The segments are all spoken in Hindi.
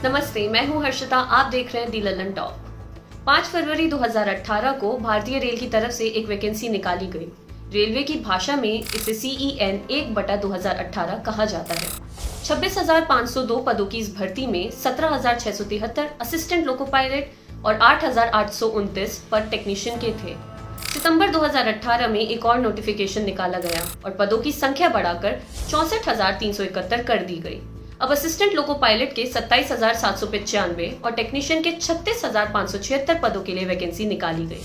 नमस्ते, मैं हूं हर्षिता। आप देख रहे हैं दी लल्लन टॉप। 5 फरवरी 2018 को भारतीय रेल की तरफ से एक वैकेंसी निकाली गई। रेलवे की भाषा में इसे CEN 1/2018 कहा जाता है। 26,502 पदों की इस भर्ती में 17,673 असिस्टेंट लोको पायलट और 8,829 पर टेक्नीशियन के थे। सितंबर 2018 में एक और नोटिफिकेशन निकाला गया और पदों की संख्या बढ़ाकर 64,371 कर दी गई। अब असिस्टेंट लोको पायलट के 27,795 और टेक्नीशियन के 36,576 पदों के लिए वैकेंसी निकाली गई।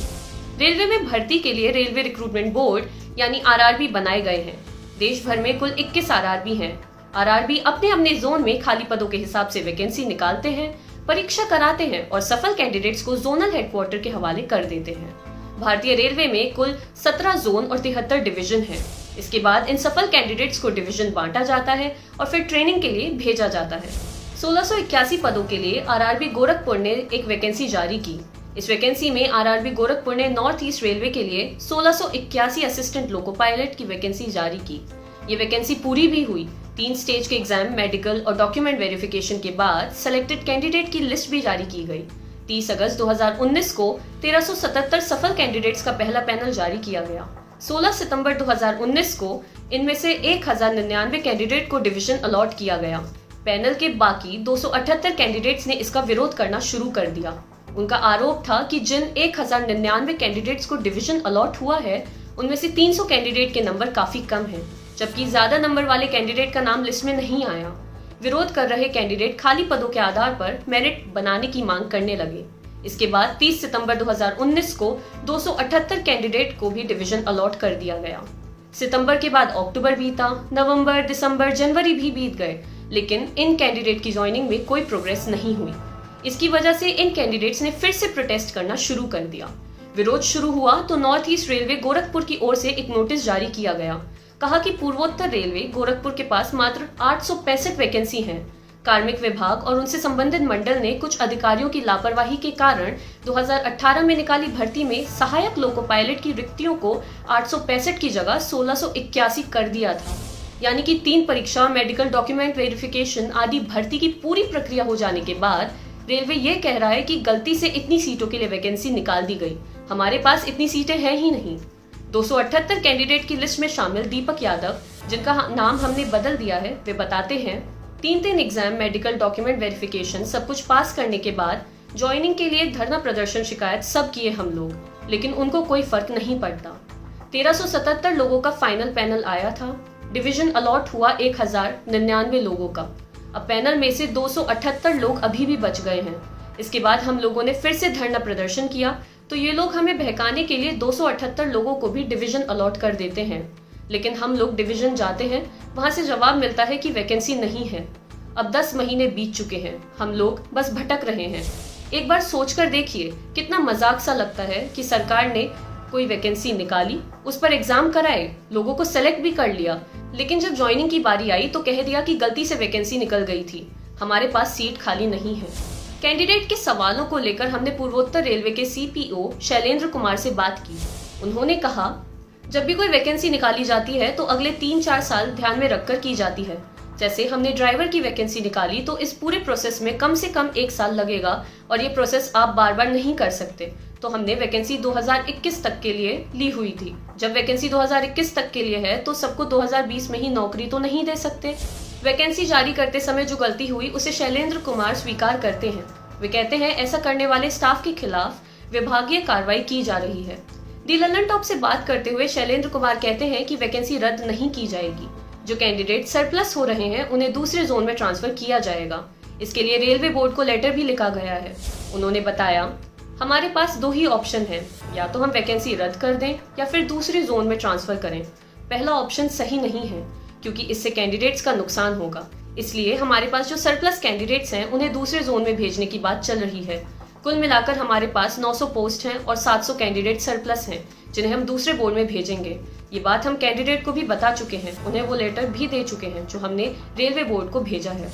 रेलवे में भर्ती के लिए रेलवे रिक्रूटमेंट बोर्ड यानी RRB बनाए गए हैं। देश भर में कुल 21 RRB हैं। RRB अपने अपने जोन में खाली पदों के हिसाब से वैकेंसी निकालते हैं, परीक्षा कराते हैं और सफल कैंडिडेट्स को जोनल हेडक्वार्टर के हवाले कर देते हैं। भारतीय रेलवे में कुल 17 जोन और 73 डिवीजन हैं। इसके बाद इन सफल कैंडिडेट्स को डिवीजन बांटा जाता है और फिर ट्रेनिंग के लिए भेजा जाता है। 1681 पदों के लिए RRB गोरखपुर ने एक वैकेंसी जारी की। इस वैकेंसी में RRB गोरखपुर ने नॉर्थ ईस्ट रेलवे के लिए 1681 असिस्टेंट लोको पायलट की वैकेंसी जारी की। ये वैकेंसी पूरी भी हुई। 3 स्टेज के एग्जाम, मेडिकल और डॉक्यूमेंट वेरिफिकेशन के बाद सेलेक्टेड कैंडिडेट की लिस्ट भी जारी की गई। 30 अगस्त 2019 को 1377 सफल कैंडिडेट्स का पहला पैनल जारी किया गया। 16 सितंबर 2019 को इनमें से 1099 कैंडिडेट को डिवीजन अलॉट किया गया। पैनल के बाकी 278 कैंडिडेट्स ने इसका विरोध करना शुरू कर दिया। उनका आरोप था कि जिन 1099 कैंडिडेट्स को डिवीजन अलॉट हुआ है, उनमें से 300 कैंडिडेट के नंबर काफी कम हैं, जबकि ज्यादा नंबर वाले कैंडिडेट का नाम लिस्ट में नहीं आया। विरोध कर रहे कैंडिडेट खाली पदों के आधार पर मेरिट बनाने की मांग करने लगे। इसके बाद 30 सितंबर 2019 को 278 कैंडिडेट को भी डिवीजन अलॉट कर दिया गया। सितंबर के बाद अक्टूबर बीता, नवंबर, दिसंबर, जनवरी भी बीत गए, लेकिन इन कैंडिडेट की ज्वाइनिंग में कोई प्रोग्रेस नहीं हुई। इसकी वजह से इन कैंडिडेट्स ने फिर से प्रोटेस्ट करना शुरू कर दिया। विरोध शुरू हुआ तो नॉर्थ ईस्ट रेलवे गोरखपुर की ओर से एक नोटिस जारी किया गया। कहा कि पूर्वोत्तर रेलवे गोरखपुर के पास मात्र 865 वैकेंसी हैं। कार्मिक विभाग और उनसे संबंधित मंडल ने कुछ अधिकारियों की लापरवाही के कारण 2018 में निकाली भर्ती में सहायक लोको पायलट की रिक्तियों को 865 की जगह 1681 कर दिया था। यानी कि 3 परीक्षा, मेडिकल, डॉक्यूमेंट वेरिफिकेशन आदि भर्ती की पूरी प्रक्रिया हो जाने के बाद रेलवे ये कह रहा है कि गलती से इतनी सीटों के लिए वैकेंसी निकाल दी गई, हमारे पास इतनी सीटें हैं ही नहीं। 278 कैंडिडेट की लिस्ट में शामिल दीपक यादव, जिनका नाम हमने बदल दिया है, वे बताते हैं 3 एग्जाम, मेडिकल, डॉक्यूमेंट वेरिफिकेशन सब कुछ पास करने के बाद ज्वाइनिंग के लिए धरना, प्रदर्शन, शिकायत सब किए हम लोग, लेकिन उनको कोई फर्क नहीं पड़ता। 1377 लोगों का फाइनल पैनल आया था। डिवीजन अलॉट हुआ 1099 लोगों का। अब पैनल में से 278 लोग अभी भी बच गए हैं। इसके बाद हम लोगों ने फिर से धरना प्रदर्शन किया तो ये लोग हमें बहकाने के लिए 278 लोगों को भी डिवीजन अलॉट कर देते हैं, लेकिन हम लोग डिवीजन जाते हैं, वहां से जवाब मिलता है कि वैकेंसी नहीं है। अब 10 महीने बीत चुके हैं, हम लोग बस भटक रहे हैं। एक बार सोचकर देखिए, कितना मजाक सा लगता है कि सरकार ने कोई वैकेंसी निकाली, उस पर एग्जाम कराए, लोगों को सेलेक्ट भी कर लिया, लेकिन जब ज्वाइनिंग की बारी आई तो कह दिया कि गलती से वैकेंसी निकल गई थी, हमारे पास सीट खाली नहीं है। कैंडिडेट के सवालों को लेकर हमने पूर्वोत्तर रेलवे के CPO शैलेंद्र कुमार से बात की। उन्होंने कहा, जब भी कोई वैकेंसी निकाली जाती है तो अगले 3-4 साल ध्यान में रखकर की जाती है। जैसे हमने ड्राइवर की वैकेंसी निकाली तो इस पूरे प्रोसेस में कम से कम 1 साल लगेगा और ये प्रोसेस आप बार बार नहीं कर सकते। तो हमने वैकेंसी 2021 तक के लिए ली हुई थी। जब वैकेंसी 2021 तक के लिए है तो सबको 2020 में ही नौकरी तो नहीं दे सकते। वैकेंसी जारी करते समय जो गलती हुई उसे शैलेंद्र कुमार स्वीकार करते हैं। वे कहते हैं ऐसा करने वाले स्टाफ के खिलाफ विभागीय कार्रवाई की जा रही है। दी लल्लन टॉप से बात करते हुए शैलेंद्र कुमार कहते हैं कि वैकेंसी रद्द नहीं की जाएगी। जो कैंडिडेट सरप्लस हो रहे हैं उन्हें दूसरे जोन में ट्रांसफर किया जाएगा। इसके लिए रेलवे बोर्ड को लेटर भी लिखा गया है। उन्होंने बताया, हमारे पास 2 ही ऑप्शन है, या तो हम वैकेंसी रद्द कर दें या फिर दूसरे जोन में ट्रांसफर करें। पहला ऑप्शन सही नहीं है क्योंकि इससे कैंडिडेट्स का नुकसान होगा। इसलिए हमारे पास जो सरप्लस कैंडिडेट्स हैं उन्हें दूसरे जोन में भेजने की बात चल रही है। कुल मिलाकर हमारे पास 900 पोस्ट हैं और 700 कैंडिडेट सरप्लस हैं जिन्हें हम दूसरे बोर्ड में भेजेंगे। ये बात हम कैंडिडेट को भी बता चुके हैं, उन्हें वो लेटर भी दे चुके हैं जो हमने रेलवे बोर्ड को भेजा है।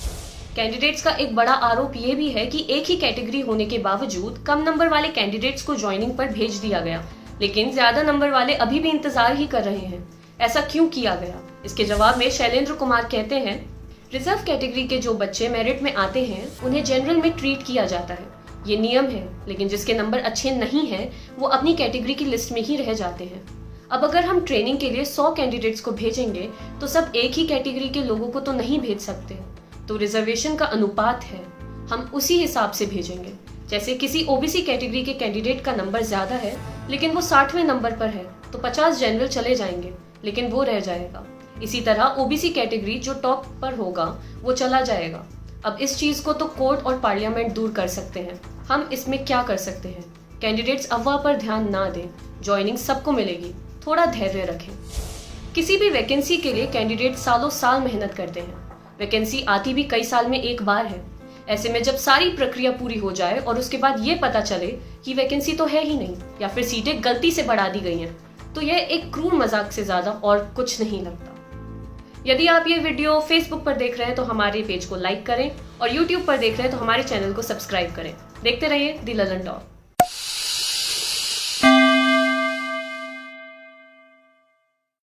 कैंडिडेट्स का एक बड़ा आरोप ये भी है कि एक ही कैटेगरी होने के बावजूद कम नंबर वाले कैंडिडेट्स को ज्वाइनिंग पर भेज दिया गया, लेकिन ज्यादा नंबर वाले अभी भी इंतजार ही कर रहे हैं। ऐसा क्यों किया गया? इसके जवाब में शैलेंद्र कुमार कहते हैं, रिजर्व कैटेगरी के जो बच्चे मेरिट में आते हैं उन्हें जनरल में ट्रीट किया जाता है। ये नियम है, लेकिन जिसके नंबर अच्छे नहीं हैं वो अपनी कैटेगरी की लिस्ट में ही रह जाते हैं। अब अगर हम ट्रेनिंग के लिए 100 कैंडिडेट्स को भेजेंगे तो सब एक ही कैटेगरी के लोगों को तो नहीं भेज सकते। तो रिजर्वेशन का अनुपात है, हम उसी हिसाब से भेजेंगे। जैसे किसी ओबीसी कैटेगरी के कैंडिडेट का नंबर ज्यादा है लेकिन वो 60वें नंबर पर है तो 50 जनरल चले जाएंगे लेकिन वो रह जाएगा। इसी तरह ओबीसी कैटेगरी जो टॉप पर होगा वो चला जाएगा। अब इस चीज को तो कोर्ट और पार्लियामेंट दूर कर सकते हैं। हम इसमें क्या कर सकते हैं? कैंडिडेट्स अफवाह पर ध्यान ना दें, ज्वाइनिंग सबको मिलेगी, थोड़ा धैर्य रखें। किसी भी वैकेंसी के लिए कैंडिडेट सालों साल मेहनत करते हैं। वैकेंसी आती भी कई साल में एक बार है। ऐसे में जब सारी प्रक्रिया पूरी हो जाए और उसके बाद ये पता चले कि वैकेंसी तो है ही नहीं या फिर सीटें गलती से बढ़ा दी गई हैं, तो यह एक क्रूर मजाक से ज्यादा और कुछ नहीं लगता। यदि आप ये वीडियो फेसबुक पर देख रहे हैं तो हमारे पेज को लाइक करें और यूट्यूब पर देख रहे हैं तो हमारे चैनल को सब्सक्राइब करें। देखते रहिए दी ललन टॉक।